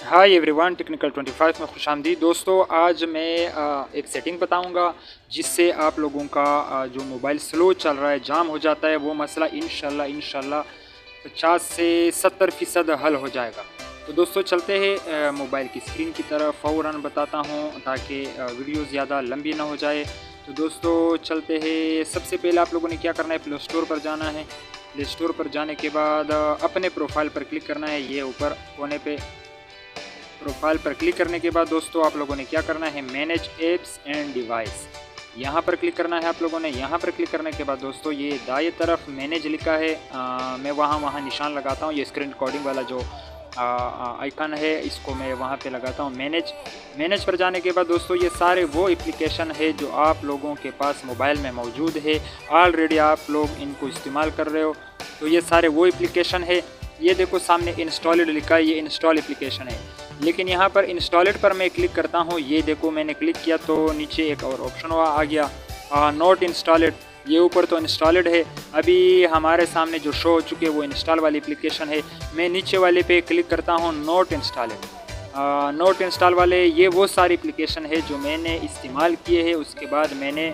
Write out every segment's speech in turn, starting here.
Hi everyone, technical 25 में खुशामदीद। दोस्तों, आज मैं एक सेटिंग बताऊंगा जिससे आप लोगों का जो मोबाइल स्लो चल रहा है, जाम हो जाता है, वो मसला इंशाल्लाह 50 से 70% हल हो जाएगा। तो दोस्तों, चलते हैं मोबाइल की स्क्रीन की तरफ। फ़ौरन बताता हूं ताकि वीडियो ज़्यादा लंबी ना हो जाए। तो दोस्तों, चलते हैं। सबसे पहले आप लोगों ने क्या करना है, प्ले स्टोर पर जाना है। प्ले स्टोर पर जाने के बाद अपने प्रोफाइल पर क्लिक करना है। ये ऊपर कोने पे प्रोफाइल पर क्लिक करने के बाद दोस्तों, आप लोगों ने क्या करना है, मैनेज एप्स एंड डिवाइस, यहाँ पर क्लिक करना है आप लोगों ने। यहाँ पर क्लिक करने के बाद दोस्तों, ये दाएं तरफ मैनेज लिखा है। मैं वहाँ निशान लगाता हूँ। ये स्क्रीन रिकॉर्डिंग वाला जो आइकन है, इसको मैं वहाँ पे लगाता हूँ। मैनेज पर जाने के बाद दोस्तों, ये सारे वो एप्लीकेशन है जो आप लोगों के पास मोबाइल में मौजूद है, ऑलरेडी आप लोग इनको इस्तेमाल कर रहे हो। तो ये सारे वो एप्लीकेशन है। ये देखो सामने इंस्टॉल्ड लिखा है, ये इंस्टॉल एप्लीकेशन है। लेकिन यहाँ पर इंस्टॉलेड पर मैं क्लिक करता हूँ। ये देखो मैंने क्लिक किया तो नीचे एक और ऑप्शन आ गया, नॉट इंस्टॉलेड। ये ऊपर तो इंस्टॉलेड है, अभी हमारे सामने जो शो हो चुके हैं वो इंस्टॉल वाली एप्लीकेशन है। मैं नीचे वाले पे क्लिक करता हूँ, नॉट इंस्टॉलेड। नॉट इंस्टॉल वाले ये वो सारी एप्लीकेशन है जो मैंने इस्तेमाल किए हैं। उसके बाद मैंने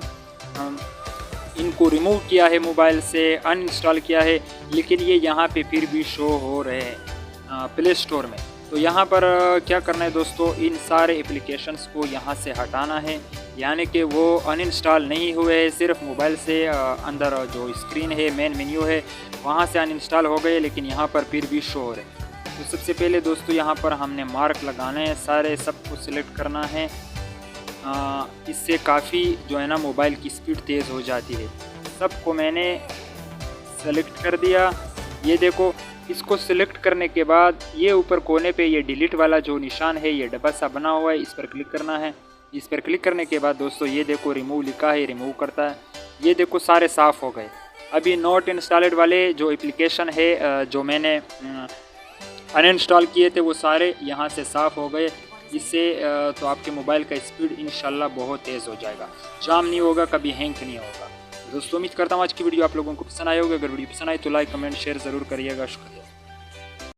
इनको रिमूव किया है, मोबाइल से अनइंस्टॉल किया है, लेकिन ये यहाँ पे फिर भी शो हो रहे हैं प्ले स्टोर में। तो यहाँ पर क्या करना है दोस्तों, इन सारे एप्लीकेशंस को यहाँ से हटाना है, यानी कि वो अनइंस्टॉल नहीं हुए हैं, सिर्फ मोबाइल से अंदर जो स्क्रीन है, मेन मेन्यू है, वहाँ से अनइंस्टॉल हो गए, लेकिन यहाँ पर फिर भी शो हो रहे हैं। तो सबसे पहले दोस्तों, यहाँ पर हमने मार्क लगाना है, सारे सबको सिलेक्ट करना है। इससे काफ़ी जो है ना मोबाइल की स्पीड तेज़ हो जाती है। सबको मैंने सेलेक्ट कर दिया। ये देखो, इसको सिलेक्ट करने के बाद ये ऊपर कोने पे ये डिलीट वाला जो निशान है, ये डब्बा सा बना हुआ है, इस पर क्लिक करना है। इस पर क्लिक करने के बाद दोस्तों, ये देखो रिमूव लिखा है, रिमूव करता है। ये देखो सारे साफ़ हो गए। अभी नॉट इंस्टॉलेड वाले जो एप्लीकेशन है जो मैंने अनइंस्टॉल किए थे, वो सारे यहाँ से साफ़ हो गए। इससे तो आपके मोबाइल का स्पीड इंशाल्लाह बहुत तेज़ हो जाएगा, जाम नहीं होगा, कभी हैंग नहीं होगा। दोस्तों, उम्मीद करता हूँ आज की वीडियो आप लोगों को पसंद आई होगी। अगर वीडियो पसंद आई तो लाइक, कमेंट, शेयर ज़रूर करिएगा। शुक्रिया।